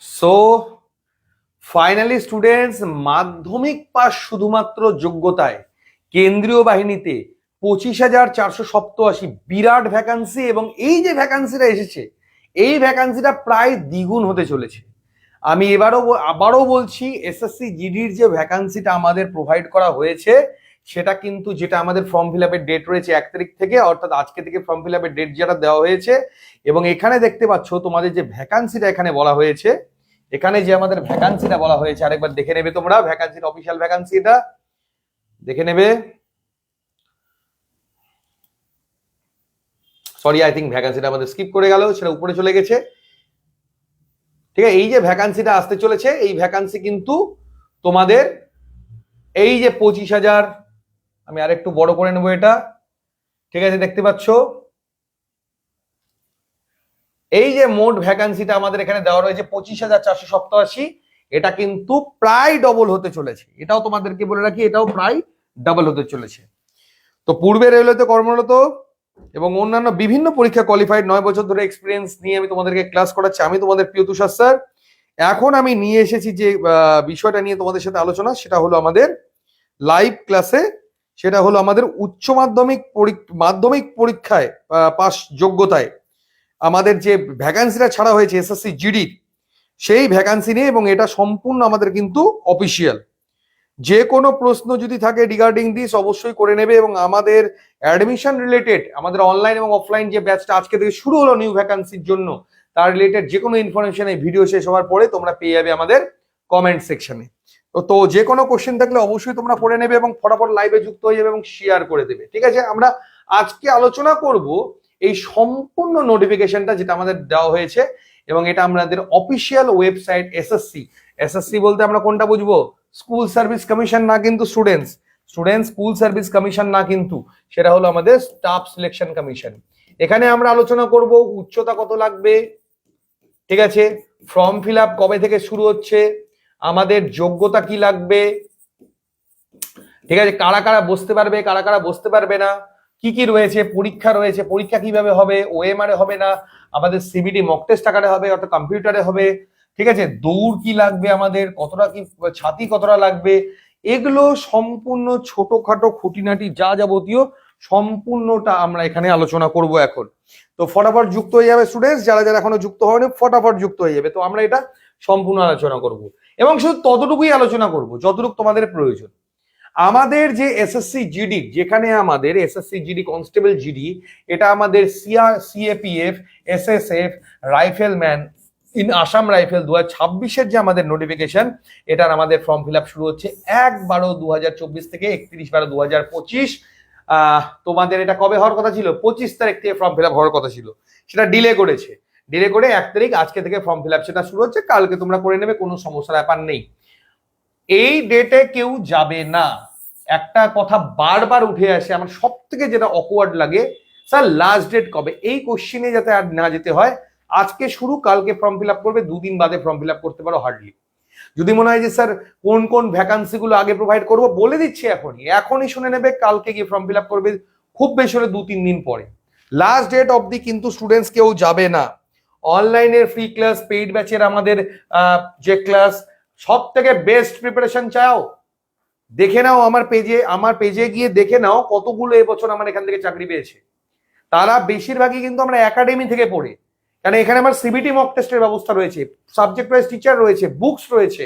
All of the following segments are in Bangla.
সো ফাইনালি স্টুডেন্টস, মাধ্যমিক পাস শুধুমাত্র যোগ্যতায় কেন্দ্রীয় বাহিনীতে 25,487 বিরাট ভ্যাকান্সি। এবং এই যে ভ্যাকান্সিটা এসেছে, এই ভ্যাকান্সিটা প্রায় দ্বিগুণ হতে চলেছে। আমি আবারও বলছি, এসএসসি জিডির যে ভ্যাকান্সিটা আমাদের প্রোভাইড করা হয়েছে, সেটা কিন্তু যেটা আমাদের ফর্ম ফিল আপের ডেট রয়েছে 1 তারিখ থেকে, অর্থাৎ আজকে থেকে ফর্ম ফিল আপের ডেট যেটা দেওয়া হয়েছে। এবং এখানে দেখতে পাচ্ছ তোমাদের যে ভ্যাকান্সিটা এখানে বলা হয়েছে, এখানে যে আমাদের ভ্যাকান্সিটা বলা হয়েছে, আরেকবার দেখে নেবে তোমরা। ভ্যাকান্সির অফিসিয়াল ভ্যাকান্সি এটা দেখে নেবে। সরি, আই থিঙ্ক ভ্যাকান্সিটা আমাদের স্কিপ করে গেল, সেটা উপরে চলে গেছে। ঠিক আছে, এই যে ভ্যাকান্সিটা আসতে চলেছে, এই ভ্যাকান্সি কিন্তু তোমাদের এই যে 25,000, আমি আরেকটু বড় করে নেবো এটা। ঠিক আছে, দেখতে পাচ্ছ এই যে মোট ভ্যাকান্সিটা আমাদের এখানে দেওয়া রয়েছে 25,487, এটা কিন্তু প্রায় ডবল হতে চলেছে। এটাও তোমাদেরকে বলে রাখি, এটাও প্রায় ডাবল হতে চলেছে। তো পূর্বে রেলওয়েতে কর্মরত এবং অন্যান্য বিভিন্ন পরীক্ষা কোয়ালিফাইড 9 বছর ধরে এক্সপিরিয়েন্স নিয়ে আমি তোমাদেরকে ক্লাস করাচ্ছি। আমি তোমাদের প্রিয় তুষার স্যার। এখন আমি নিয়ে এসেছি যে বিষয়টা নিয়ে তোমাদের সাথে আলোচনা, সেটা হলো আমাদের লাইভ ক্লাসে, সেটা হলো আমাদের উচ্চ মাধ্যমিক পরীক্ষায় পাস যোগ্যতায় আমাদের যে ভ্যাকান্সিটা ছাড়া হয়েছে এসএসসি জিডির, সেই ভ্যাকান্সি নিয়ে। এবং এটা সম্পূর্ণ আমাদের কিন্তু অফিসিয়াল। যে কোনো প্রশ্ন যদি থাকে রিগার্ডিং দিস অবশ্যই করে নেবে। এবং আমাদের অ্যাডমিশন রিলেটেড, আমাদের অনলাইন এবং অফলাইন যে ব্যাচটা আজকে থেকে শুরু হলো নিউ ভ্যাকান্সির জন্য, তার রিলেটেড যে কোনো ইনফরমেশন এই ভিডিও শেষ হওয়ার পরে তোমরা পেয়ে যাবে আমাদের কমেন্ট সেকশনে। তো যে কোনো কোশ্চেন থাকলে অবশ্যই তোমরা করে নেবে এবং ফটাফট লাইভে যুক্ত হয়ে যাবে এবং শেয়ার করে দেবে। ঠিক আছে, আমরা আজকে আলোচনা করব এই সম্পূর্ণ নোটিফিকেশনটা যেটা আমাদের দেওয়া হয়েছে, এবং এটা আমাদের অফিসিয়াল ওয়েবসাইট এসএসসি বলতে আমরা কোনটা বুঝবো? স্কুল সার্ভিস কমিশন না, কিন্তু স্টুডেন্টস স্কুল সার্ভিস কমিশন না, কিন্তু সেটা হলো আমাদের স্টাফ সিলেকশন কমিশন। এখানে আমরা আলোচনা করব উচ্চতা কত লাগবে, ঠিক আছে, ফর্ম ফিল আপ কবে থেকে শুরু হচ্ছে, আমাদের যোগ্যতা কি লাগবে, ঠিক আছে, কারা কারা বসতে পারবে, কারা কারা বসতে পারবে না, কি কি রয়েছে, পরীক্ষা রয়েছে, পরীক্ষা কিভাবে হবে, ওএমআর হবে না, আমাদের সিবিটি মক টেস্ট আকারে হবে অর্থাৎ কম্পিউটারে হবে, ঠিক আছে, দৌড় কি লাগবে, আমাদের কতটা কি ছাতি কতটা লাগবে, এগুলো সম্পূর্ণ ছোটখাটো খুঁটিনাটি যা যাবতীয় সম্পূর্ণটা আমরা এখানে আলোচনা করব এখন। তো ফটাফট যুক্ত হয়ে যাবে স্টুডেন্টস, যারা যারা এখনো যুক্ত হয়নি ফটাফট যুক্ত হয়ে যাবে। তো আমরা এটা সম্পূর্ণ আলোচনা করব এবং শুধু ততটুকুই আলোচনা করব যতটুকু তোমাদের প্রয়োজন। আমাদের যে এসএসসি জিডি, যেখানে আমাদের এসএসসি জিডি কনস্টেবল জিডি, এটা আমাদের CAPF, SSF, rifleman in Assam rifle 2026-এর যে আমাদের নোটিফিকেশন, এটার আমাদের ফর্ম ফিল আপ শুরু হচ্ছে 1/12/2024 থেকে 31/12/2025। তোমাদের এটা কবে হওয়ার কথা ছিল? 25 তারিখ থেকে ফর্ম ফিল আপ হওয়ার কথা ছিল, সেটা ডিলে করে 1 তারিখ আজকে থেকে ফর্ম ফিল আপ সেটা শুরু হচ্ছে। কালকে তোমরা করে নেবে, কোনো সমস্যার ব্যাপার নেই। এই ডেটে কেউ যাবে না। একটা কথা বারবার উঠে আসে, আমার সব থেকে যেটা অকওয়ার্ড লাগে, স্যার লাস্ট ডেট কবে? এই কোশ্চিনে যাতে আর না যেতে হয়, আজকে শুরু, কালকে ফর্ম ফিল আপ করবে, 2 দিন বাদে ফর্ম ফিল আপ করতে পারো হার্ডলি। যদি মনে হয় যে স্যার কোন কোন ভ্যাকান্সি গুলো আগে প্রোভাইড করবো, বলে দিচ্ছি এখনই শুনে নেবে, কালকে গিয়ে ফর্ম ফিল আপ করবে, খুব বেশি হলে 2-3 দিন পরে। লাস্ট ডেট অবধি কিন্তু স্টুডেন্টস কেউ যাবে না। অনলাইনের ফ্রি ক্লাস, পেইড ব্যাচের আমাদের যে ক্লাস, সব থেকে বেস্ট প্রিপারেশন চাও, দেখে নাও আমার পেজে গিয়ে দেখে নাও কতগুলো এবছর আমার এখান থেকে চাকরি পেয়েছে। তারা বেশিরভাগই কিন্তু আমরা একাডেমি থেকে পড়ে, কারণ এখানে আমার সিবিটি মক টেস্টের ব্যবস্থা রয়েছে, সাবজেক্ট ওয়াইজ টিচার রয়েছে, বুকস রয়েছে,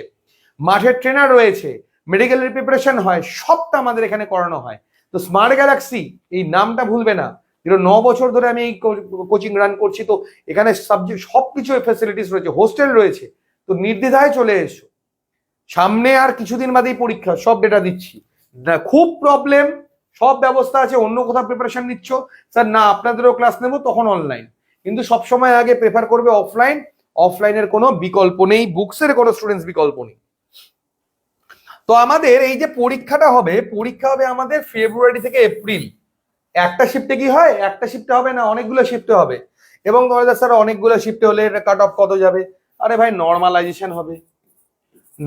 মাঠের ট্রেনার রয়েছে, মেডিকেলের প্রিপারেশন হয়, সবটা আমাদের এখানে করানো হয়। তো স্মার্ট গ্যালাক্সি এই নামটা ভুলবে না। 9 বছর ধরে আমি এই কোচিং রান করছি, তো এখানে সাবজেক্ট সবকিছু ফ্যাসিলিটিস রয়েছে, হোস্টেল রয়েছে। তো নির্দ্বিধায় চলে এসো, সামনে আর কিছুদিন বাদেই পরীক্ষা, সব ডেটা দিচ্ছি। খুব প্রবলেম, সব ব্যবস্থা আছে, অন্য কোথাও প্রিপারেশন নিচ্ছ, স্যার না আপনাদেরও ক্লাস নেবো, তখন অনলাইন, কিন্তু সবসময় আগে প্রেফার করবে অফলাইন। অফলাইনের কোনো বিকল্প নেই, বুকসের কোনো স্টুডেন্টস বিকল্প নেই। তো আমাদের এই যে পরীক্ষা হবে আমাদের ফেব্রুয়ারি থেকে এপ্রিল। একটা শিফটে কি হয়? একটা শিফটে হবে না, অনেকগুলো শিফটে হবে। এবং স্যার অনেকগুলো শিফটে হলে কাট অফ কত যাবে? আরে ভাই,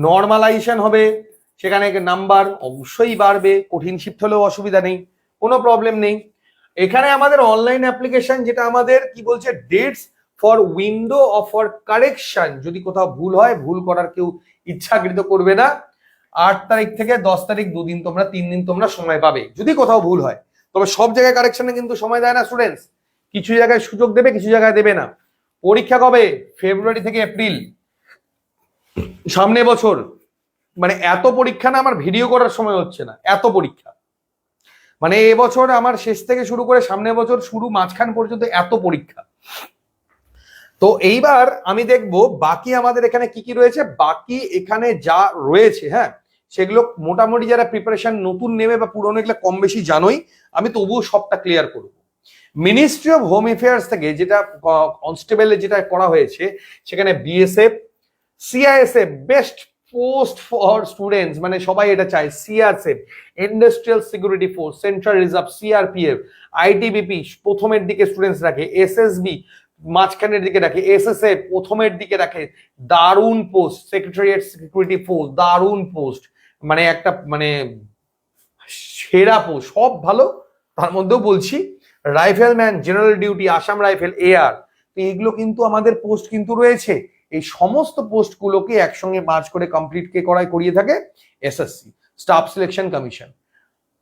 নর্মালাইজেশন হবে, সেখানে নাম্বার অবশ্যই বাড়বে, কঠিন শিফট হলেও অসুবিধা নেই, কোনো প্রবলেম নেই। এখানে আমাদের অনলাইন অ্যাপ্লিকেশন, যেটা আমাদের কি বলছে, dates for window of for correction. যদি কোথাও ভুল হয়, ভুল করার কেউ ইচ্ছাকৃত করবে না। 8 তারিখ থেকে 10 তারিখ 2 দিন, তোমরা 3 দিন তোমরা সময় পাবে যদি কোথাও ভুল হয়। তবে সব জায়গায় কারেকশনে কিন্তু সময় দেয় না স্টুডেন্টস, কিছু জায়গায় সুযোগ দেবে, কিছু জায়গায় দেবে না। পরীক্ষা কবে? ফেব্রুয়ারি থেকে এপ্রিল সামনে বছর। মানে এত পরীক্ষা না, আমার ভিডিও করার সময় হচ্ছে না, এত পরীক্ষা। মানে এবছর আমার শেষ থেকে শুরু করে সামনের বছর শুরু মাঝখান পর্যন্ত এত পরীক্ষা। তো এইবার আমি দেখব বাকি আমাদের এখানে কি কি রয়েছে। বাকি এখানে যা রয়েছে, হ্যাঁ, সেগুলো মোটামুটি যারা প্রিপারেশন নতুন নেবে বা পুরনো এগুলো কম বেশি জানোই, আমি তবুও সবটা ক্লিয়ার করব। মিনিস্ট্রি অফ হোম অ্যাফেয়ার্স থেকে যেটা কনস্টেবলে যেটা করা হয়েছে, সেখানে BSF, CISF best post for students, মানে সবাই এটা চায়। CRSF, industrial security force, central reserve, CRPF, ITBP প্রথমের দিকে স্টুডেন্টস রাখে, এসএসবি মাঝখানের দিকে রাখে, এসএসএফ প্রথমের দিকে রাখে। দারুণ পোস্ট, সেক্রেটারিয়েট সিকিউরিটি ফোর্স দারুণ পোস্ট, মানে একটা মানে সেরা পোস্ট, সব ভালো। তার মধ্যেও বলছি rifleman, general duty, Assam rifle, AR, তো এইগুলো কিন্তু আমাদের পোস্ট কিন্তু রয়েছে। এই সমস্ত পোস্টগুলোকে একসঙ্গে মার্চ করে কমপ্লিট কে করিয়ে থাকে এসএসসি, স্টাফ সিলেকশন কমিশন।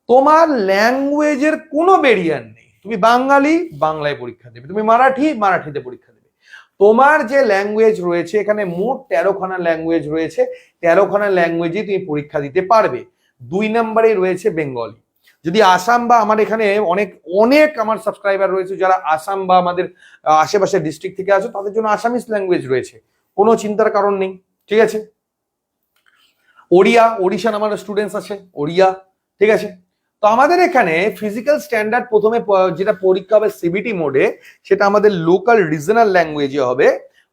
তোমার ল্যাঙ্গুয়েজের কোনো ব্যারিয়ার নেই। তুমি বাঙালি, বাংলায় পরীক্ষা দেবে, তুমি মারাঠি, মারাঠিতে পরীক্ষা দেবে। তোমার যে ল্যাঙ্গুয়েজ রয়েছে, এখানে মোট 13খানা ল্যাঙ্গুয়েজ রয়েছে, 13খানা ল্যাঙ্গুয়েজে তুমি পরীক্ষা দিতে পারবে। 2 নম্বরে রয়েছে বেঙ্গলি। যদি আসাম বা আমার এখানে অনেক অনেক আমার সাবস্ক্রাইবার রয়েছে যারা আসাম বা আমাদের আশেপাশের ডিস্ট্রিক্ট থেকে আছো, তাদের জন্য আসামিস ল্যাঙ্গুয়েজ রয়েছে, কোনো চিন্তার কারণ নেই, ঠিক আছে। ওড়িয়া, ওড়িশান আমার স্টুডেন্টস আছে, ওড়িয়া, ঠিক আছে। তো আমাদের এখানে ফিজিক্যাল স্ট্যান্ডার্ড প্রথমে যেটা পরীক্ষা হবে সিবিটি মোডে, সেটা আমাদের লোকাল রিজনাল ল্যাঙ্গুয়েজে হবে।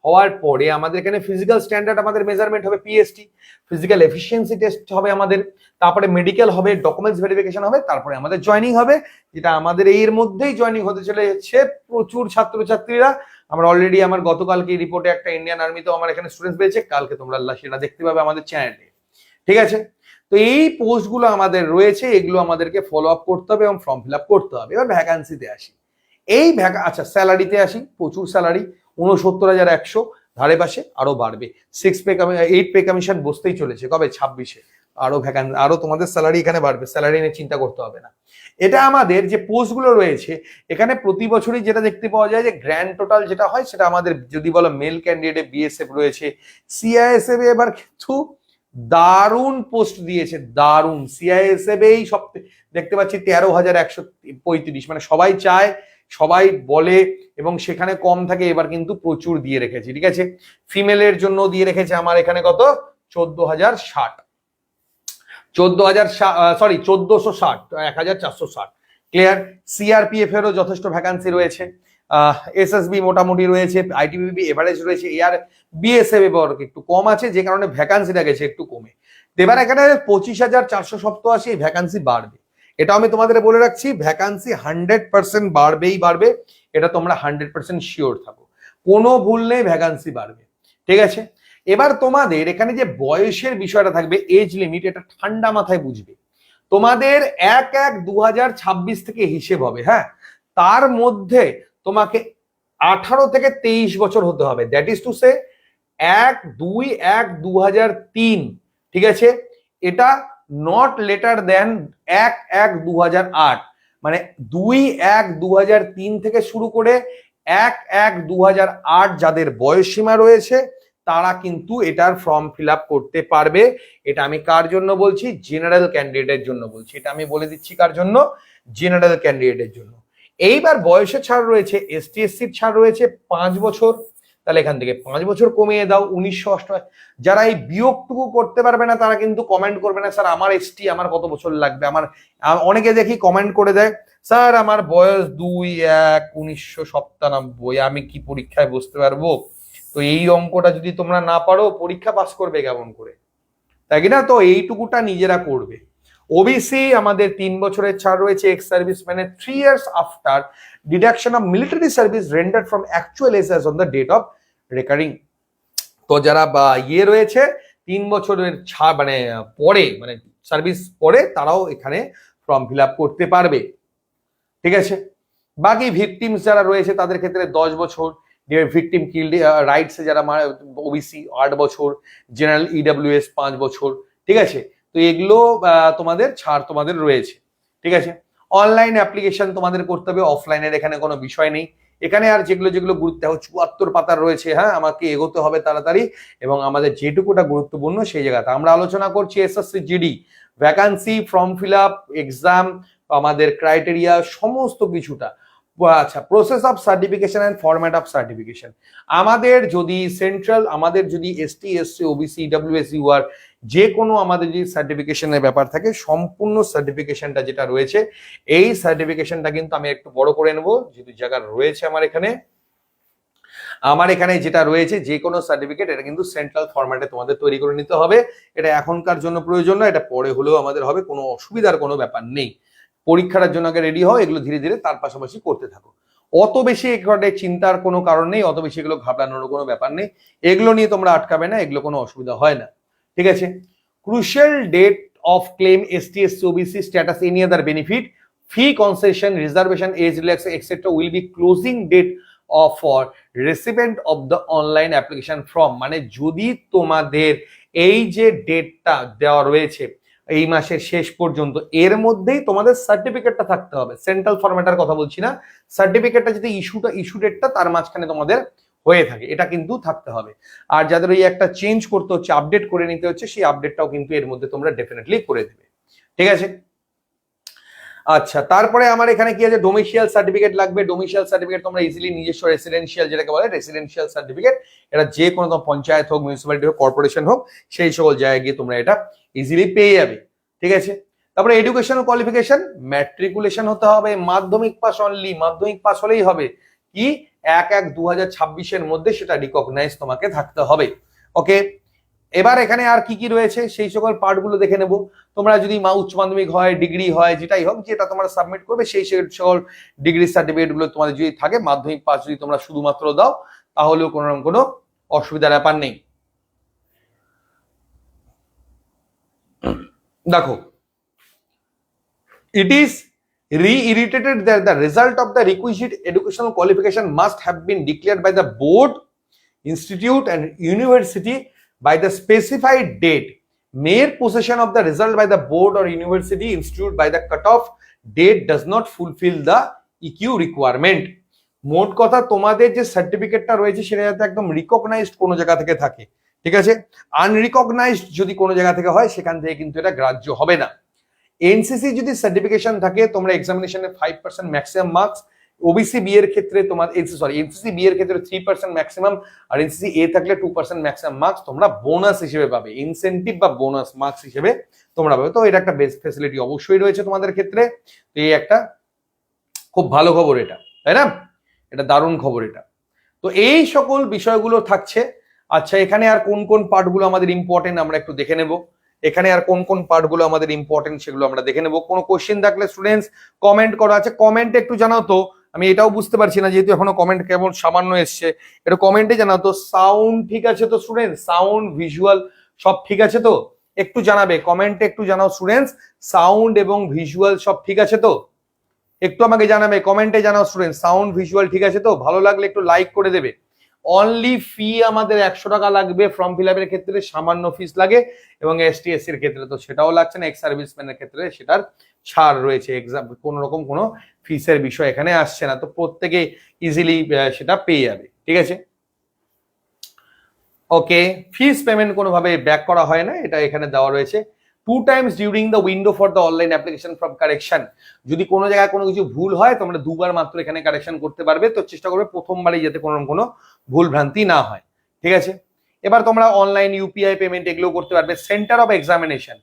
হওয়ার পরে আমাদের এখানে ফিজিক্যাল স্ট্যান্ডার্ড আমাদের মেজারমেন্ট হবে পিএসটি, ফিজিক্যাল এফিসিয়েন্সি টেস্ট হবে আমাদের, তারপরে মেডিকেল হবে, ডকুমেন্টস ভেরিফিকেশন হবে, তারপরে আমাদের জয়নিং হবে। যেটা আমাদের এর মধ্যেই জয়নিং হতে চলেছে প্রচুর ছাত্রছাত্রীরা। আমরা অলরেডি আমার গতকালকে রিপোর্টে একটা ইন্ডিয়ান আর্মিতেও আমার এখানে স্টুডেন্টস পেয়েছে, কালকে তোমরা সেটা দেখতে পাবে আমাদের চ্যানেলে, ঠিক আছে। তো এই পোস্টগুলো আমাদের রয়েছে, এগুলো আমাদেরকে ফলো আপ করতে হবে এবং ফর্ম ফিল আপ করতে হবে। এবার ভ্যাকান্সিতে আসি, এই আচ্ছা স্যালারিতে আসি। প্রচুর স্যালারি, 69,100, ধারে পাশে আরো বাড়বে। 8 পে কমিশন বসতেই চলেছে, কবে? 26-এ আরো ভ্যাকান্সি, আরো তোমাদের স্যালারি এখানে বাড়বে, স্যালারি নিয়ে চিন্তা করতে হবে না। এটা আমাদের যে পোস্টগুলো রয়েছে এখানে প্রতি বছরই যেটা দেখতে পাওয়া যায় যে গ্র্যান্ড টোটাল যেটা হয়, সেটা আমাদের যদি বলো মেল ক্যান্ডিডেটে বিএসএফ রয়েছে, সিআইএসএফ এবার কিন্তু দারুণ পোস্ট দিয়েছে, দারুণ। সিআইএসএফ এই সব দেখতে পাচ্ছি 13,135, মানে সবাই চায়, সবাই বলে এবং সেখানে কম থাকে, এবার কিন্তু প্রচুর দিয়ে রেখেছে, ঠিক আছে। ফিমেলের জন্য দিয়ে রেখেছে আমার এখানে কত? 14,060, 1460, 1460, ক্লিয়ার। সিআরপিএফ এরও যথেষ্ট ভ্যাকান্সি রয়েছে, এসএসবি মোটামুটি রয়েছে, আইটিবিপি এভারেজ রয়েছে, এআর বিএসএফ এবার একটু কম আছে, যে কারণে ভ্যাকান্সিটা গেছে একটু কমে। এবার এখানে 25,487 ভ্যাকান্সি বাড়বে। এটা আমি তোমাদের বলে রাখছি, ভ্যাকান্সি 100% বাড়বেই বাড়বে, এটা তোমরা 100% শিওর থাকো, কোনো ভুল নেই, ভ্যাকান্সি বাড়বে, ঠিক আছে। এবার তোমাদের এখানে যে বয়সের বিষয়টা থাকবে, এজ লিমিট, এটা ঠান্ডা মাথায় বুঝবে। তোমাদের 1/1/2026 থেকে হিসেব হবে, হ্যাঁ, তার মধ্যে তোমাকে 18 থেকে 23 বছর হতে হবে, দ্যাট ইজ টু সে 1/2/1/2003, ঠিক আছে। এটা নট লেটার দেন 1/1/2008, মানে 2/1/2003 থেকে শুরু করে 1/1/2008 যাদের বয়স সীমা রয়েছে তারা কিন্তু এটার ফর্ম ফিল আপ করতে পারবে। এটা আমি কার জন্য বলছি? জেনারেল ক্যান্ডিডেটের জন্য বলছি, এটা আমি বলে দিচ্ছি কার জন্য? জেনারেল ক্যান্ডিডেটের জন্য। এইবার বয়সের ছাড় রয়েছে, এসটি এসসির ছাড় রয়েছে 5 বছর, তাহলে এখান থেকে 5 বছর কমিয়ে দাও 1988। যারা এই বিয়োগটুকু করতে পারবে না তারা কিন্তু কমেন্ট করবে না, স্যার আমার এসটি আমার কত বছর লাগবে। অনেকে দেখি কমেন্ট করে দেয়, স্যার আমার বয়স 2/1/1997, আমি কি পরীক্ষায় বসতে পারবো? তো এই অঙ্কটা যদি তোমরা না পারো পরীক্ষা পাস করবে কেমন করে, তাই কি না? তো এইটুকুটা নিজেরা করবে। ওবিসি আমাদের 3 বছরের ছাড় রয়েছে, এক্স সার্ভিস মানে 3 years after deduction of military service rendered from actual age on the date of reckoning. তো যারা রয়েছে 3 বছরের ছাড় মানে পরে, মানে সার্ভিস পরে, তারাও এখানে ফর্ম ফিল আপ করতে পারবে, ঠিক আছে। বাকি ভিকটিমস যারা রয়েছে তাদের ক্ষেত্রে 10 বছর, ভিকটিম কিল্ড রাইটসে যারা ওবিসি 8 বছর, জেনারেল ইডব্লিউএস 5 বছর, ঠিক আছে। তো এগুলো তোমাদের ছাড় তোমাদের রয়েছে, ঠিক আছে। অনলাইন অ্যাপ্লিকেশন তোমাদের করতে হবে, অফলাইনের এখানে কোনো বিষয় নেই। এখানে আর যেগুলো যেগুলো গুরুত্ব 74 পাতার রয়েছে, হ্যাঁ, আমাকে এগোতে হবে তাড়াতাড়ি, এবং আমাদের যেটুকুটা গুরুত্বপূর্ণ সেই জায়গাতে আমরা আলোচনা করছি SSC GD vacancy, form fill up, exam, আমাদের ক্রাইটেরিয়া, সমস্ত কিছুটা। আচ্ছা, process of certification and format of certification. আমাদের যদি সেন্ট্রাল, আমাদের যদি ST SC OBC EWS UR যে কোনো আমাদের যদি সার্টিফিকেশনের ব্যাপার থাকে, সম্পূর্ণ সার্টিফিকেশনটা যেটা রয়েছে, এই সার্টিফিকেশনটা কিন্তু আমি একটু বড় করে নেবো, যেহেতু জায়গা রয়েছে আমার এখানে যেটা রয়েছে যে কোনো সার্টিফিকেট, এটা কিন্তু সেন্ট্রাল ফরম্যাটে তোমাদের তৈরি করে নিতে হবে। এটা এখনকার জন্য প্রয়োজন না, এটা পরে হলেও আমাদের হবে, কোনো অসুবিধার কোনো ব্যাপার নেই। পরীক্ষার জন্য আগে রেডি হও, এগুলো ধীরে ধীরে তার পাশাপাশি করতে থাকো। অত বেশি এখানে চিন্তার কোনো কারণ নেই, অত বেশি এগুলো ঘাবড়ানোর কোনো ব্যাপার নেই, এগুলো নিয়ে তোমরা আটকাবে না, এগুলো কোনো অসুবিধা হয় না, ঠিক আছে। Crucial date of claim ST SC OBC status, any other benefit, fee concession, reservation, age relax etcetera will be closing date for recipient of the online application form. মানে যদি তোমাদের এই যে ডেটটা দেওয়া রয়েছে এই মাসের শেষ পর্যন্ত, এর মধ্যেই তোমাদের সার্টিফিকেটটা থাকতে হবে। সেন্ট্রাল ফরম্যাটের কথা বলছি না, সার্টিফিকেটটা যদি ইস্যু ডেটটা তার মাঝখানে তোমাদের হয়ে থাকে, এটা কিন্তু থাকতে হবে। আর যাদের ওই একটা চেঞ্জ করতে হচ্ছে, আপডেট করে নিতে হচ্ছে, সেই আপডেটটাও কিন্তু এর মধ্যে তোমরা ডেফিনেটলি করে দেবে, ঠিক আছে। আচ্ছা, তারপরে আমার এখানে কি আছে, ডোমিসিয়াল সার্টিফিকেট লাগবে। ডোমিসিয়াল সার্টিফিকেট তোমরা ইজিলি নিজস্ব রেসিডেন্সিয়াল, যেটাকে বলে রেসিডেন্সিয়াল সার্টিফিকেট, এটা যে কোনো পঞ্চায়েত হোক, মিউনিসিপ্যালিটি হোক, কর্পোরেশন হোক, সেই সকল জায়গায় গিয়ে তোমরা এটা ইজিলি পেয়ে যাবে, ঠিক আছে। তারপরে এডুকেশন কোয়ালিফিকেশন, ম্যাট্রিকুলেশন হতে হবে, মাধ্যমিক পাস অনলি, মাধ্যমিক পাস হলেই হবে, কি 1/1/2026 মধ্যে সেটা রিকগনাইজ তোমাকে থাকতে হবে, ওকে। এবার এখানে আর কি কি রয়েছে সেই সকল পার্টগুলো দেখে নেব। তোমরা যদি উচ্চ মাধ্যমিক হয়, ডিগ্রি হয়, যেটাই হোক, যেটা তোমরা সাবমিট করবে, সেই সকল ডিগ্রি সার্টিফিকেট গুলো তোমাদের যদি থাকে, মাধ্যমিক পাস যদি তোমরা শুধুমাত্র দাও, তাহলেও কোনো অসুবিধার ব্যাপার নেই। দেখো, it is reiterated that the result of the requisite educational qualification must have been declared by the board, institute and university by the specified date. Mere possession of the result by the board or university institute by the cutoff date does not fulfill the EQ requirement. মোট কথা, তোমাদের যে সার্টিফিকেটটা রয়েছে সেটা যাতে একদম রিকগনাইজড কোনো জায়গা থেকে থাকে, ঠিক আছে। আনরিকগনাইজড যদি কোনো জায়গা থেকে হয়, সেখান থেকে কিন্তু এটা গ্রাহ্য হবে না। এনসিসি যদি সার্টিফিকেশন থাকে, তোমরা এক্সামিনেশনে 5% ম্যাক্সিমাম মার্কস, ওবিসি বি এর ক্ষেত্রে তোমার এনসিসি বি এর ক্ষেত্রে 3% ম্যাক্সিমাম, আর এনসিসি এ থাকলে 2% ম্যাক্সিমাম মার্কস তোমরা বোনাস হিসেবে পাবে, ইনসেনটিভ বা বোনাস মার্কস হিসেবে তোমরা পাবে। তো এটা একটা বেস্ট ফ্যাসিলিটি অবশ্যই রয়েছে তোমাদের ক্ষেত্রে। তো এই একটা খুব ভালো খবর এটা, তাই না? এটা দারুণ খবর এটা। তো এই সকল বিষয়গুলো থাকছে। আচ্ছা, এখানে আর কোন কোন পার্টগুলো আমাদের ইম্পর্টেন্ট আমরা একটু দেখে নেব। এখানে আর কোন কোন পার্টগুলো আমাদের ইম্পর্টেন্ট সেগুলো আমরা দেখে নেব। কোনো কোশ্চেন থাকলে স্টুডেন্টস কমেন্ট করা আছে, কমেন্টে একটু জানাও তো। আমি এটাও বুঝতে পারছি না, যেহেতু এখনো কমেন্ট কেমন সামান্য এসছে, একটু কমেন্টে জানাও তো। সাউন্ড ঠিক আছে তো স্টুডেন্ট? সাউন্ড ভিজুয়াল সব ঠিক আছে তো? একটু জানাবে, কমেন্টে একটু জানাও স্টুডেন্টস, সাউন্ড এবং ভিজুয়াল সব ঠিক আছে তো? একটু আমাকে জানাবে, কমেন্টে জানাও স্টুডেন্ট, সাউন্ড ভিজুয়াল ঠিক আছে তো? ভালো লাগলে একটু লাইক করে দেবে। অনলি ফি আমাদের 100 টাকা লাগবে ফর্ম ফিল আপের ক্ষেত্রে, সামান্য ফিস লাগে, এবং এসটি এসসি এর ক্ষেত্রে তো সেটাও লাগছে না, এক্স সার্ভিসম্যানের ক্ষেত্রে সেটার ছাড় রয়েছে, এক্সাম কোনো রকম কোনো ফিসের বিষয় এখানে আসছে না, তো প্রত্যেকে ইজিলি সেটা পেয়ে যাবে, ঠিক আছে। ওকে, ফিস পেমেন্ট কোনোভাবে ব্যাক করা হয় না, এটা এখানে দেওয়া রয়েছে। 2 times during the window for the online application from correction, যদি কোনো জায়গায় কোনো কিছু ভুল হয় তোমরা দুবার মাত্র এখানে কারেকশন করতে পারবে, তো চেষ্টা করবে প্রথমবারই যাতে কোনো ভুল ভ্রান্তি না হয়, ঠিক আছে। এবার তোমরা অনলাইন ইউপিআই পেমেন্ট এগুলো করতে পারবে। সেন্টার অফ এক্সামিনেশন,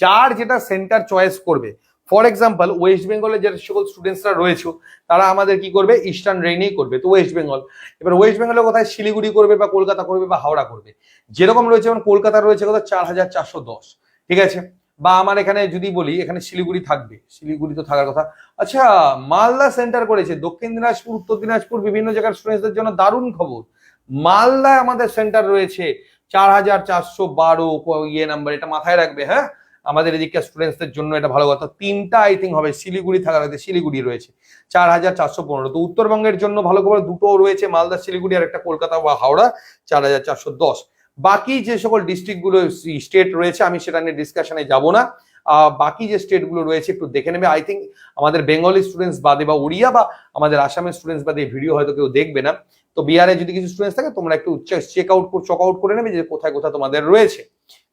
যার যেটা সেন্টার চয়েস করবে, ফর এক্সাম্পল ওয়েস্ট বেঙ্গলের যে সকল স্টুডেন্টসরা রয়েছে তারা আমাদের কি করবে, ইস্টার্ন রেইনেই করবে, তো ওয়েস্ট বেঙ্গল। এবার ওয়েস্ট বেঙ্গলের কোথায় শিলিগুড়ি করবে বা কলকাতা করবে বা হাওড়া করবে, যেরকম রয়েছে, যেমন কলকাতা রয়েছে কোথায় 4410, ঠিক আছে। বা আমার এখানে যদি বলি, এখানে শিলিগুড়ি থাকবে, শিলিগুড়ি তো থাকার কথা। আচ্ছা, মালদা সেন্টার করেছে, দক্ষিণ দিনাজপুর, উত্তর দিনাজপুর, বিভিন্ন জায়গার স্টুডেন্টসদের জন্য দারুণ খবর। মালদায় আমাদের সেন্টার রয়েছে 4412 ইয়ে নাম্বার, এটা মাথায় রাখবে, হ্যাঁ। আমাদের এদিকে স্টুডেন্টসদের জন্য এটা ভালো কথা। 3টা আই থিঙ্ক হবে, শিলিগুড়ি থাকার হয়তো শিলিগুড়ি রয়েছে 4415। তো উত্তরবঙ্গের জন্য ভালো খবর, দুটো রয়েছে, মালদা শিলিগুড়ি আর একটা কলকাতা বা হাওড়া 4410। বাকি যে সকল ডিস্ট্রিক্টগুলো স্টেট রয়েছে আমি সেটা নিয়ে ডিসকাশনে যাব না। বাকি যে স্টেটগুলো রয়েছে একটু দেখে নেবে। আই থিঙ্ক আমাদের বেঙ্গলি স্টুডেন্টস বাদে বা উড়িয়া বা আমাদের আসামের স্টুডেন্টস বাদে এই ভিডিও হয়তো কেউ দেখবে না। তো বিহারে যদি কিছু স্টুডেন্টস থাকে তোমরা একটু চেক আউট করে নেবে যে কোথায় কোথায় তোমাদের রয়েছে।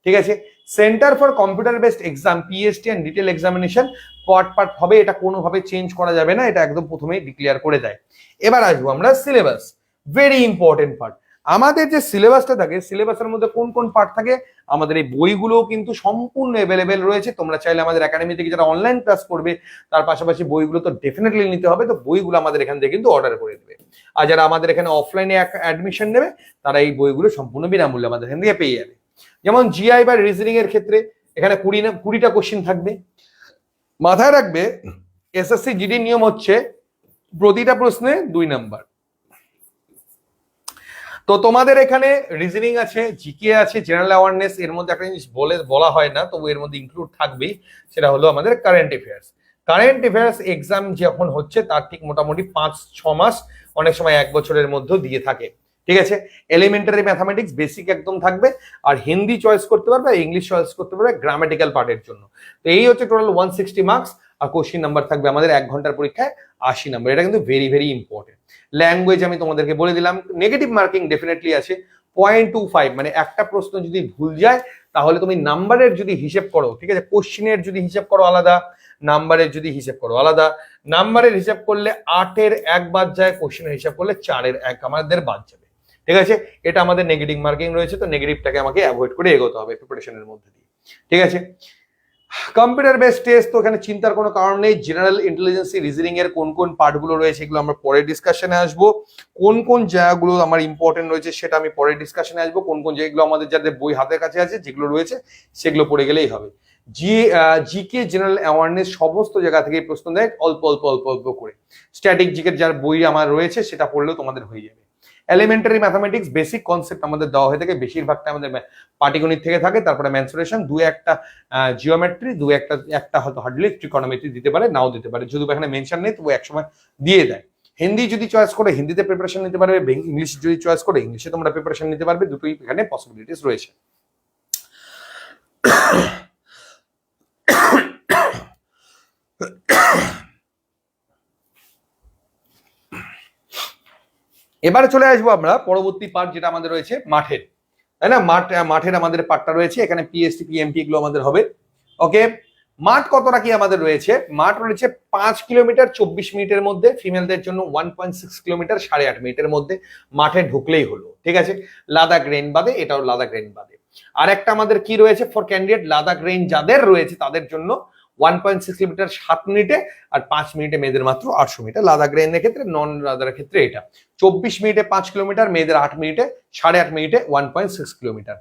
ঠিক আছে, centre for computer based exam PST and detail examination part হবে, এটা কোনোভাবে চেঞ্জ করা যাবে না, এটা একদম প্রথমেই ডিক্লেয়ার করে দেয়। এবার আসবো আমরা সিলেবাস, ভেরি ইম্পর্টেন্ট পার্ট। আমাদের যে সিলেবাসটা থাকে, সিলেবাসের মধ্যে কোন কোন পার্ট থাকে, আমাদের এই বইগুলোও কিন্তু সম্পূর্ণ অ্যাভেলেবেল রয়েছে। তোমরা চাইলে আমাদের একাডেমি থেকে যারা অনলাইন ক্লাস করবে তার পাশাপাশি বইগুলো তো ডেফিনেটলি নিতে হবে, তো বইগুলো আমাদের এখান থেকে কিন্তু অর্ডার করে দেবে। আর যারা আমাদের এখানে অফলাইনে অ্যাডমিশন নেবে তারা এই বইগুলো সম্পূর্ণ বিনামূল্যে আমাদের এখান থেকে পেয়ে যাবে। যেমন জিআই বা রিজনিং এর ক্ষেত্রে এখানে 20টা কোশ্চেন থাকবে। মাথায় রাখবে এসএসসি জিডি নিয়ম হচ্ছে প্রতিটা প্রশ্নে 2 নাম্বার। তো তোমাদের এখানে রিজনিং আছে, জিকে আছে, জেনারেল অ্যাওয়ারনেস, এর মধ্যে একটা জিনিস বলা হয় না তবু এর মধ্যে ইনক্লুড থাকবেই, সেটা হলো আমাদের current affairs. Current affairs exam যখন হচ্ছে তার ঠিক মোটামুটি 5-6 মাস, অনেক সময় 1 বছরের মধ্যে দিয়ে থাকে। ঠিক আছে, এলিমেন্টারি ম্যাথামেটিক্স বেসিক একদম থাকবে, আর হিন্দি চয়েস করতে পারবে, ইংলিশ চয়েস করতে পারবে গ্রামাটিক্যাল পার্টের জন্য। তো এই হচ্ছে টোটাল 160 মার্কস, আর কোশ্চিন নাম্বার থাকবে আমাদের 1 ঘন্টার পরীক্ষায় 80 নাম্বার। এটা কিন্তু ভেরি ভেরি ইম্পর্টেন্ট। ল্যাঙ্গুয়েজ আমি তোমাদেরকে বলে দিলাম, নেগেটিভ মার্কিং ডেফিনেটলি আছে 0.25, মানে একটা প্রশ্ন যদি ভুল যায় তাহলে তুমি নাম্বারের যদি হিসেব করো, ঠিক আছে, কোশ্চিনের যদি হিসেব করো আলাদা, নাম্বারের যদি হিসেব করো আলাদা। নাম্বারের হিসাব করলে 8-এর 1 বাদ যায়, কোশ্চিনের হিসাব করলে 4-এর 1 আমাদের বাদ যাবে। ঠিক আছে, এটা আমাদের নেগেটিভ মার্কিং রয়েছে, তো নেগেটিভটাকে আমাকে অ্যাভয়েড করে এগোতে হবে প্রিপারেশনের মধ্যে দিয়ে। ঠিক আছে, কম্পিউটার বেসড টেস্ট, তো এখানে চিন্তার কোনো কারণ নেই। জেনারেল ইন্টেলিজেন্সি রিজনিং এর কোন কোন পার্টগুলো রয়েছে এগুলো আমরা পরে ডিসকাশনে আসবো। কোন কোন জায়গাগুলো আমার ইম্পর্টেন্ট রয়েছে সেটা আমি পরে ডিসকাশনে আসবো। কোন কোন যেগুলো আমাদের যাদের বই হাতের কাছে আছে যেগুলো রয়েছে সেগুলো পড়ে গেলেই হবে। জিকে জেনারেল অ্যাওয়ারনেস সমস্ত জায়গা থেকে প্রশ্ন দেয় অল্প অল্প অল্প অল্প করে। স্ট্যাটিক জিকের যার বই আমার রয়েছে সেটা পড়লেও তোমাদের হয়ে যাবে। এলিমেন্টারি ম্যাথামেটিক্স বেসিক কনসেপ্ট আমাদের দেওয়া হয়ে থাকে, বেশিরভাগটা আমাদের পাটিগণিত থেকে থাকে, তারপরে মেনসুরেশন, 2-1টা জিওমেট্রি, 2-1টা হয়তো হার্ডলি ট্রিকোনোমেট্রি দিতে পারে, নাও দিতে পারে, যদি এখানে মেনশন নেই তবু একসময় দিয়ে দেয়। হিন্দি যদি চয়েস করে হিন্দিতে প্রিপারেশন নিতে পারবে, ইংলিশ যদি চয়েস করে ইংলিশে তোমরা প্রিপারেশন নিতে পারবে, দুটোই এখানে পসিবিলিটিস রয়েছে। এবারে চলে আসবো আমরা পরবর্তী পার্ট যেটা আমাদের রয়েছে মাঠের, তাই না? মাঠের আমাদের পার্টটা রয়েছে, এখানে পিএসটি পিএমটি এগুলো আমাদের হবে। ওকে, মাঠ কতটা কি আমাদের রয়েছে? মাঠ রয়েছে 5 কিলোমিটার 24 মিনিটের মধ্যে, ফিমেলদের জন্য 1.6 কিলোমিটার 8.5 মিনিটের মধ্যে মাঠে ঢুকলেই হলো। ঠিক আছে, লাদাখ রেঞ্জ বাদে, এটাও লাদাখ রেঞ্জ বাদে। আর একটা আমাদের কি রয়েছে ফর ক্যান্ডিডেট লাদাখ রেঞ্জ যাদের রয়েছে তাদের জন্য 1.6 কিলোমিটার 7 মিনিটে, আর 5 মিনিটে মেয়েদের মাত্র 800 মিটার। লাদাখ রেঞ্জের ক্ষেত্রে, নন লাদাখের ক্ষেত্রে এটা 24 মিনিটে 5 কিলোমিটার, মেয়েদের 8 মিনিটে 8.5 মিনিটে 1.6 কিলোমিটার।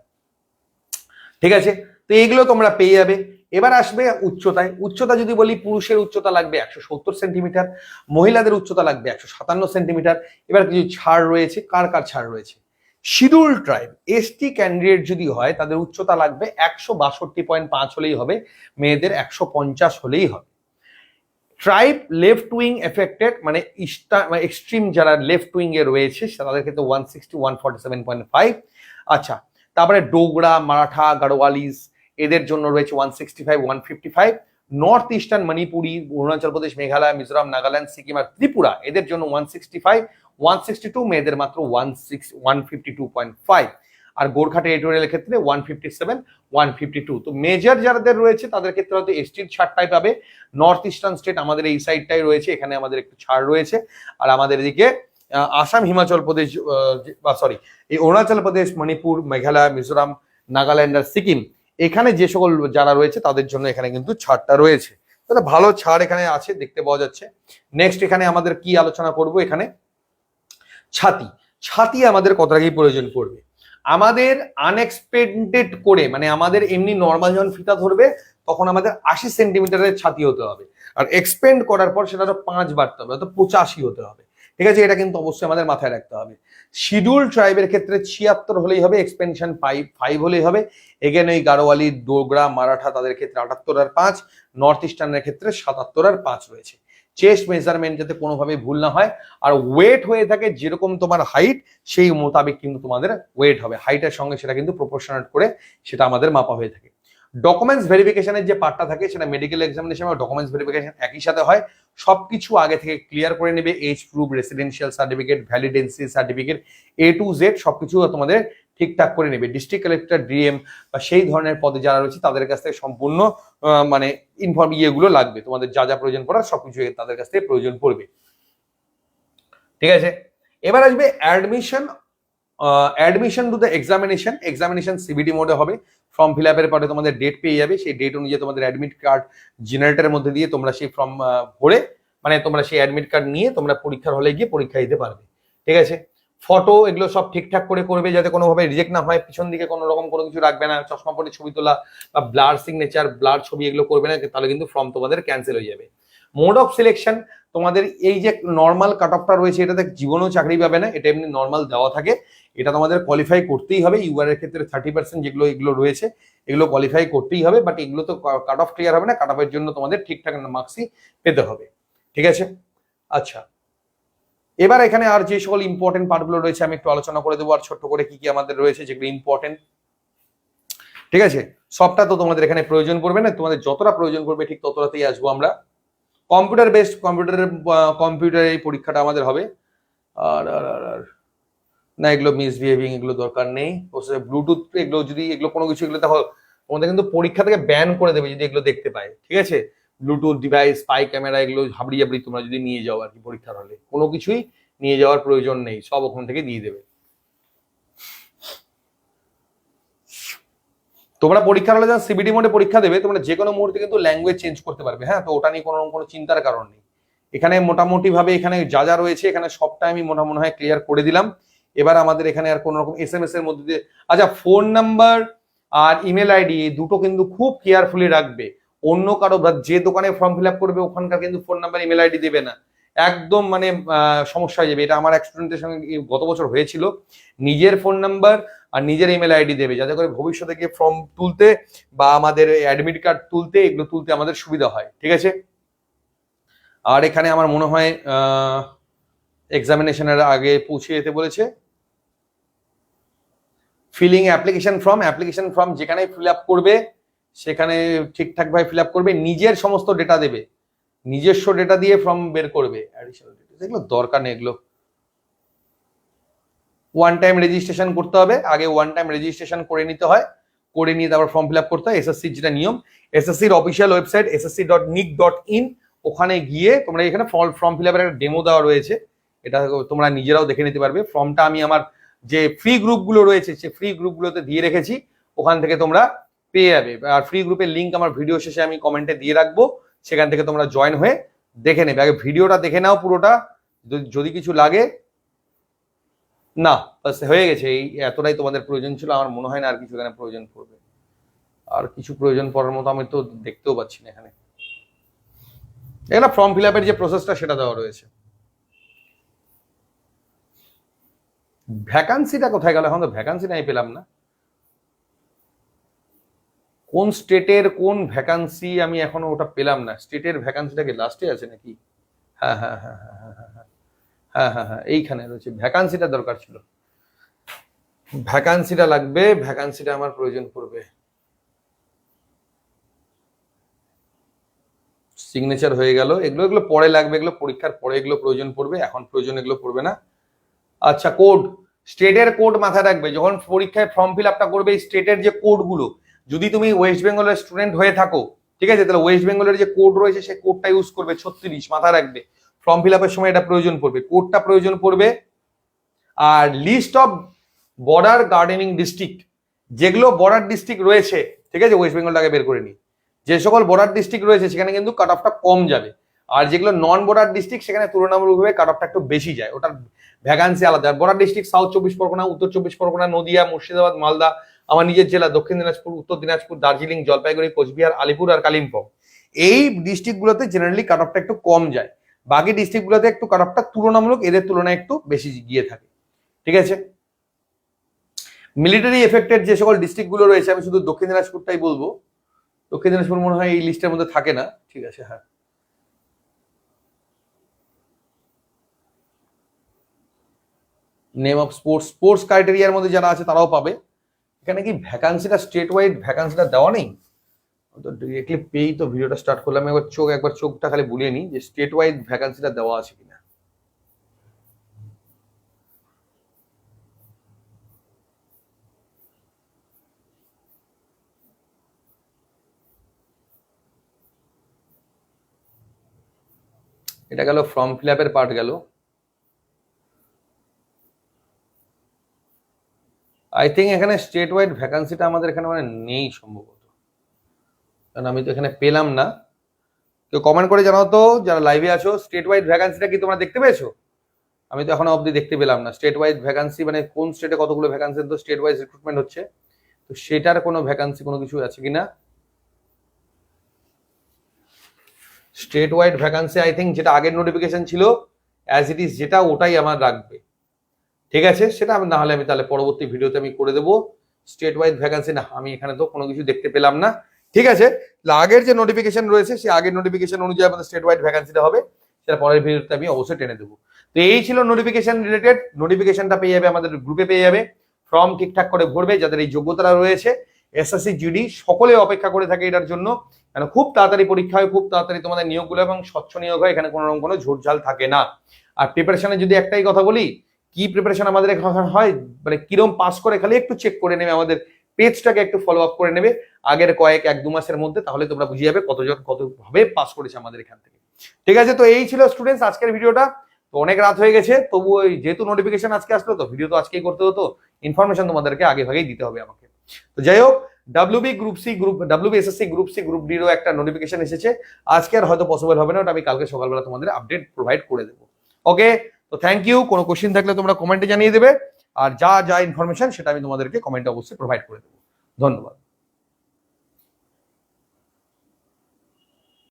ঠিক আছে, তো এইগুলো তোমরা পেয়ে যাবে। এবার আসবে উচ্চতায়। উচ্চতা যদি বলি, পুরুষের উচ্চতা লাগবে 170 সেন্টিমিটার, মহিলাদের উচ্চতা লাগবে 157 সেন্টিমিটার। এবার কিছু ছাড় রয়েছে, কার কার ছাড় রয়েছে? শিডিউল ট্রাইব এসটি ক্যান্ডিডেট যদি হয় তাদের উচ্চতা লাগবে 162.5 হলেই হবে, মেয়েদের 150 হলেই হবে। ট্রাইব লেফট উইং এফেক্টেড, মানে এক্সট্রিম যারা লেফট উইং এ রয়েছে তাদের ক্ষেত্রে 160 147.5। আচ্ছা, তারপরে ডোগরা, মারাঠা, গাড়োয়ালিস এদের জন্য রয়েছে 165 155। নর্থ ইস্টার্ন মণিপুরি, অরুণাচল প্রদেশ, মেঘালয়, মিজোরাম, নাগাল্যান্ড, সিকিম আর ত্রিপুরা এদের জন্য 165 162, মেয়েদের মাত্র 152.5। আর গোর্খা টেরিটোরিয়াল ক্ষেত্রে 157 152। তো মেজর যাদের রয়েছে তাদের ক্ষেত্রে হয়তো এসটির ছাড়টাই পাবে। নর্থ ইস্টার্ন স্টেট আমাদের এই সাইডটাই রয়েছে, এখানে আমাদের একটু ছাড় রয়েছে। আর আমাদের এদিকে আসাম, হিমাচল প্রদেশ, সরি এই অরুণাচল প্রদেশ, মণিপুর, মেঘালয়, মিজোরাম, নাগাল্যান্ড আর সিকিম, এখানে যে সকল যারা রয়েছে তাদের জন্য এখানে কিন্তু ছাড়টা রয়েছে। তাহলে ভালো ছাড় এখানে আছে, দেখতে পাওয়া যাচ্ছে। নেক্সট এখানে আমাদের কি আলোচনা করব, এখানে ছাতি আমাদের কতটা কি প্রয়োজন পড়বে। আমাদের আনএক্সপেক্টেড করে, মানে আমাদের এমনি নর্মাল যখন ফিতা ধরবে তখন আমাদের 80 সেন্টিমিটারের ছাতি হতে হবে, আর এক্সপেন্ড করার পর সেটা 5 বাড়তে হবে, অর্থাৎ 85 হতে হবে। ঠিক আছে, এটা কিন্তু অবশ্যই আমাদের মাথায় রাখতে হবে। শিডিউল ট্রাইবের ক্ষেত্রে 76 হলেই হবে, এক্সপেনশন 5 হলেই হবে। এগেন ওই গাড়োয়ালি, ডোগরা, মারাঠা তাদের ক্ষেত্রে 78 আর 5, নর্থ ইস্টার্নের ক্ষেত্রে 77 আর 5 রয়েছে। চেস্ট মেজারমেন্ট যাতে কোনোভাবে ভুল না হয়, আর ওয়েট হয়ে থাকে যেরকম তোমার হাইট সেই মোতাবেক কিন্তু তোমাদের ওয়েট হবে, হাইটের সঙ্গে সেটা কিন্তু প্রপোর্শনেট করে সেটা আমাদের মাপা হয়ে থাকে। ডকুমেন্টস ভেরিফিকেশনের যে পার্টটা থাকে সেটা মেডিকেল এক্সামিনেশন আর ডকুমেন্টস ভেরিফিকেশন একই সাথে হয়। সবকিছু আগে থেকে ক্লিয়ার করে নেবে, age proof, residential certificate, validity certificate, A to Z সবকিছু তোমাদের ঠিকঠাক করে নেবে। ডিস্ট্রিক্ট কালেক্টর, ডিএম বা সেই ধরনের পদে যারা রয়েছে তাদের কাছ থেকে সম্পূর্ণ মানে ইয়েগুলো লাগবে, তোমাদের যা যা প্রয়োজন পড়ার সবকিছু তাদের কাছ থেকে প্রয়োজন পড়বে। ঠিক আছে, এবার আসবে admission to the examination CBT মোডে হবে। ফর্ম ফিল আপের পরে তোমাদের ডেট পেয়ে যাবে, সেই ডেট অনুযায়ী তোমাদের অ্যাডমিট কার্ড জেনারেটরের মধ্যে দিয়ে তোমরা সেই ফর্ম ভরে মানে তোমরা সেই অ্যাডমিট কার্ড নিয়ে তোমরা পরীক্ষার হলে গিয়ে পরীক্ষা দিতে পারবে। ঠিক আছে, ফটো এগুলো সব ঠিকঠাক করে করবে যাতে কোনোভাবে রিজেক্ট না হয়, পিছন দিকে কোনো রকম কোনো কিছু রাখবে না, চশমা পরে ছবি তোলা বা ব্লার সিগনেচার, ব্লার ছবি এগুলো করবে না, তাহলে কিন্তু ফর্ম তোমাদের ক্যান্সেল হয়ে যাবে। মোড অফ সিলেকশন, তোমাদের এই যে নর্মাল কাট অফটা রয়েছে এটাতে জীবনেও চাকরি পাবে না, এটা এমনি নর্মাল দেওয়া থাকে, এটা তোমাদের কোয়ালিফাই করতেই হবে। ইউআর এর ক্ষেত্রে 30% যেগুলো এগুলো রয়েছে এগুলো কোয়ালিফাই করতেই হবে, বাট এগুলো তো কাট অফ ক্লিয়ার হবে না, কাট অফের জন্য তোমাদের ঠিকঠাক মার্কসই পেতে হবে। ঠিক আছে, আচ্ছা এবার এখানে আর যে সকল ইম্পর্টেন্ট পার্টগুলো রয়েছে আমি একটু আলোচনা করে দেবো, আর ছোট্ট করে কি কি আমাদের রয়েছে যেগুলো ইম্পর্টেন্ট। ঠিক আছে, সবটা তো তোমাদের এখানে প্রয়োজন পড়বে না, তোমাদের যতটা প্রয়োজন পড়বে ঠিক ততটাতেই আসবো আমরা। কম্পিউটার বেসড, কম্পিউটার এই পরীক্ষাটা আমাদের হবে। আর আর আর আর না, এগুলো মিসবিহেভিং এগুলো দরকার নেই। ব্লুটুথ এগুলো যদি এগুলো কোনো কিছু এগুলো তাহলে তোমাদের কিন্তু পরীক্ষা থেকে ব্যান করে দেবে যদি এগুলো দেখতে পায়। ঠিক আছে, ব্লুটুথ ডিভাইস, স্পাই ক্যামেরা এগুলো হাবড়ি হাবড়ি তোমরা যদি নিয়ে যাও আর কি পরীক্ষার হলে, কোনো কিছুই নিয়ে যাওয়ার প্রয়োজন নেই, সব ওখান থেকে দিয়ে দেবে। তোমরা পরীক্ষার হলে যখন সিবিটি মোডে পরীক্ষা দেবে তোমরা যে কোনো মুহূর্তে কিন্তু ল্যাঙ্গুয়েজ চেঞ্জ করতে পারবে। হ্যাঁ, তো ওটা নিয়ে কোনো চিন্তার কারণ নেই। এখানে মোটামুটি ভাবে এখানে যা যা রয়েছে এখানে সবটা আমি মনে হয় ক্লিয়ার করে দিলাম। এবার আমাদের এখানে আর কোনো রকম SMS এর মধ্যে দিয়ে, আচ্ছা ফোন নাম্বার আর ইমেল আইডি দুটো কিন্তু খুব কেয়ারফুলি রাখবে। অন্য কারো যে দোকানে ফর্ম ফিল আপ করবে ওখানকার কিন্তু ফোন নাম্বার ইমেল আইডি দেবে না, একদম মানে সমস্যা হয়ে যাবে। এটা আমার এক স্টুডেন্টের সঙ্গে গত বছর হয়েছিল, নিজের ফোন নাম্বার আর নিজের ইমেল আইডি দেবে যাতে করে ভবিষ্যতে গিয়ে ফর্ম তুলতে বা আমাদের অ্যাডমিট কার্ড তুলতে এগুলো তুলতে আমাদের সুবিধা হয়। ঠিক আছে, আর এখানে আমার মনে হয় এক্সামিনেশনের আগে পৌঁছে যেতে বলেছে। ফিলিং অ্যাপ্লিকেশন ফর্ম যেখানে ফিল আপ করবে সেখানে ঠিকঠাক ভাবে ফিল আপ করবে, নিজের সমস্ত ডেটা দেবে, নিজস্ব ডেটা দিয়ে ফর্ম বের করবে। অ্যাডিশনাল ডেটা এগুলো দরকার নেই, এগুলো ওয়ান টাইম রেজিস্ট্রেশন করতে হবে, আগে ওয়ান টাইম রেজিস্ট্রেশন করে নিতে হয়, করে নিয়ে তারপর ফর্ম ফিল আপ করতে হয়। এসএসসির যেটা নিয়ম, এসএসসির অফিসিয়াল ওয়েবসাইট ssc.nic.in, ওখানে গিয়ে তোমরা এখানে ফর্ম ফিল আপের একটা ডেমো দেওয়া রয়েছে, এটা তোমরা নিজেরাও দেখে নিতে পারবে। ফর্মটা আমি আমার যে ফ্রি গ্রুপগুলো রয়েছে সেই ফ্রি গ্রুপগুলোতে দিয়ে রেখেছি, ওখান থেকে তোমরা পেয়ে যাবে। আর ফ্রি গ্রুপের লিঙ্ক আমার ভিডিও শেষে আমি কমেন্টে দিয়ে রাখবো, সেখান থেকে তোমরা জয়েন হয়ে দেখে নেবে। আগে ভিডিওটা দেখে নাও পুরোটা, যদি কিছু লাগে। না হয়ে গেছে, এই এতটাই তোমাদের প্রয়োজন ছিল, আমার মনে হয় না আর কিছু এখানে প্রয়োজন পড়বে। আর কিছু প্রয়োজন পড়ার মতো আমি তো দেখতেও পাচ্ছি না এখানে। এখানে ফর্ম ফিল আপের যে প্রসেসটা সেটা দেওয়া রয়েছে। ভ্যাকান্সিটা কোথায় গেল? এখন তো ভ্যাকান্সি নাই, পেলাম না। কোন স্টেটের কোন ভ্যাকান্সি আমি এখনো ওটা পেলাম না। স্টেটের ভ্যাকান্সিটা কি লাস্টে আছে নাকি? হ্যাঁ হ্যাঁ হ্যাঁ হ্যাঁ হ্যাঁ হ্যাঁ হ্যাঁ হ্যাঁ হ্যাঁ এইখানে রয়েছে। ভ্যাকান্সিটা দরকার ছিল, ভ্যাকান্সিটা লাগবে, ভ্যাকান্সিটা আমার প্রয়োজন পড়বে। সিগনেচার হয়ে গেল, এগুলো পরে লাগবে, এগুলো পরীক্ষার পরে এগুলো প্রয়োজন পড়বে, এখন প্রয়োজন এগুলো পড়বে না। আচ্ছা, কোড, স্টেটের কোড মাথায় রাখবে যখন পরীক্ষায় ফর্ম ফিল আপটা করবে। স্টেটের যে কোডগুলো, যদি তুমি ওয়েস্ট বেঙ্গলের স্টুডেন্ট হয়ে থাকো, ঠিক আছে, তাহলে ওয়েস্ট বেঙ্গলের যে কোড রয়েছে সেই কোডটা ইউজ করবে, 36 মাথায় রাখবে। ফর্ম ফিল আপের সময় এটা প্রয়োজন পড়বে, কোডটা প্রয়োজন পড়বে। আর list of border gardening district, যেগুলো বর্ডার ডিস্ট্রিক্ট রয়েছে, ঠিক আছে, ওয়েস্ট বেঙ্গলটাকে বের করে নি, যে সকল বর্ডার ডিস্ট্রিক্ট রয়েছে সেখানে কিন্তু কাট অফটা কম যাবে। আর যেগুলো নন বর্ডার ডিস্ট্রিক্ট সেখানে তুলনামূলকভাবে কাট অফটা একটু বেশি যায়, ওটার ভ্যাকান্সি আলাদা। বর্ডার ডিস্ট্রিক্ট সাউথ 24 পরগনা, উত্তর 24 পরগনা, নদিয়া, মুর্শিদাবাদ, মালদা, আমার নিজের জেলা দক্ষিণ দিনাজপুর, উত্তর দিনাজপুর, দার্জিলিং, জলপাইগুড়ি, কোচবিহার, আলিপুর আর কালিম্পং, এই ডিস্ট্রিক্টগুলোতে জেনারেলি কাট অফটা একটু কম যায়। বাকি ডিস্ট্রিক্টগুলোতে একটু কাট অফটা তুলনামূলক এদের তুলনায় একটু বেশি গিয়ে থাকে। ঠিক আছে, মিলিটারি এফেক্টেড যে সকল ডিস্ট্রিক্টগুলো রয়েছে আমি শুধু দক্ষিণ দিনাজপুরটাই বলবো। দক্ষিণ দিনাজপুর মনে হয় এই লিস্টের মধ্যে থাকে না। ঠিক আছে, হ্যাঁ, নেম অফ স্পোর্টস ক্রাইটেরিয়ার মধ্যে যারা আছে তারাও পাবে। এখানে কি ভ্যাকান্সিটা স্টেট ওয়াইড ভ্যাকান্সিটা দেওয়া নেই? তো ডিরেক্টলি পেয়েই তো ভিডিওটা স্টার্ট করলাম। একবার চোখটা খালি বুলিয়ে নিই যে স্টেট ওয়াইড ভ্যাকান্সিটা দেওয়া আছে কিনা। এটা গেল ফর্ম ফিল আপের পার্ট গেল। আই থিঙ্ক এখানে স্টেট ওয়াইড ভ্যাকান্সিটা আমাদের এখানে মানে নেই সম্ভবত, কারণ আমি তো এখানে পেলাম না। কেউ কমেন্ট করে জানাও তো যারা লাইভে আছো, স্টেট ওয়াইড ভ্যাকান্সিটা কি তোমরা দেখতে পেয়েছো? আমি তো এখনো অবধি দেখতে পেলাম না স্টেট ওয়াইড ভ্যাকান্সি, মানে কোন স্টেটে কতগুলো ভ্যাকান্সি, তো স্টেট ওয়াইজ রিক্রুটমেন্ট হচ্ছে, তো সেটার কোনো ভ্যাকান্সি কোনো কিছু আছে কিনা। State wide vacancy I think যেটা আগের নোটিফিকেশন ছিল অ্যাজ ইট ইজ যেটা, ওটাই আমার রাখবে। ঠিক আছে, সেটা আমি না হলে আমি তাহলে পরবর্তী ভিডিওতে আমি করে দেবো। স্টেট ওয়াইড ভ্যাকান্সি না, আমি এখানে তো কোনো কিছু দেখতে পেলাম না। ঠিক আছে, আগের যে নোটিফিকেশন রয়েছে সেই আগের নোটিফিকেশন অনুযায়ী আমাদের স্টেট ওয়াইড ভ্যাকান্সিটা হবে, সেটা পরের ভিডিওতে আমি অবশ্যই টেনে দেবো। তো এই ছিল নোটিফিকেশন রিলেটেড। নোটিফিকেশনটা পেয়ে যাবে আমাদের গ্রুপে, পেয়ে যাবে। ফর্ম ঠিকঠাক করে ভরবে যাদের এই যোগ্যতাটা রয়েছে। এসএসসি জিডি সকলে অপেক্ষা করে থাকে এটার জন্য, কারণ খুব তাড়াতাড়ি পরীক্ষা হয়, খুব তাড়াতাড়ি তোমাদের নিয়োগগুলো এবং স্বচ্ছ নিয়োগ হয়, এখানে কোনো রকম কোনো ঝোটঝাল থাকে না। আর প্রিপারেশনে যদি একটাই কথা বলি, কি প্রিপারেশন আমাদের এখানে হয়, মানে কিরম পাস করে খালি একটু চেক করে নেবে, আমাদের পেজটাকে একটু ফলো আপ করে নেবে আগের এক দু মাসের মধ্যে, তাহলে তোমরা বুঝে যাবে কতজন কতভাবে পাস করেছে আমাদের এখান থেকে। ঠিক আছে, তো এই ছিল স্টুডেন্টস আজকের ভিডিওটা। তো অনেক রাত হয়ে গেছে, তবু ওই যেহেতু নোটিফিকেশন আজকে আসলো তো ভিডিও তো আজকেই করতে হতো, ইনফরমেশন তোমাদেরকে আগে ভাগেই দিতে হবে আমাকে। তো যাই হোক, WB SSC group C group ডিরও একটা নোটিফিকেশন এসেছে। আজকে আর হয়তো পসিবল হবে না, ওটা আমি কালকে সকালবেলা তোমাদের আপডেট প্রোভাইড করে দেবো। ওকে, তো থ্যাংক ইউ। কোনো কোশ্চেন থাকলে তোমরা কমেন্টে জানিয়ে দেবে, আর যা যা ইনফরমেশন সেটা আমি তোমাদেরকে কমেন্টে অবশ্যই প্রোভাইড করে দেবো। ধন্যবাদ।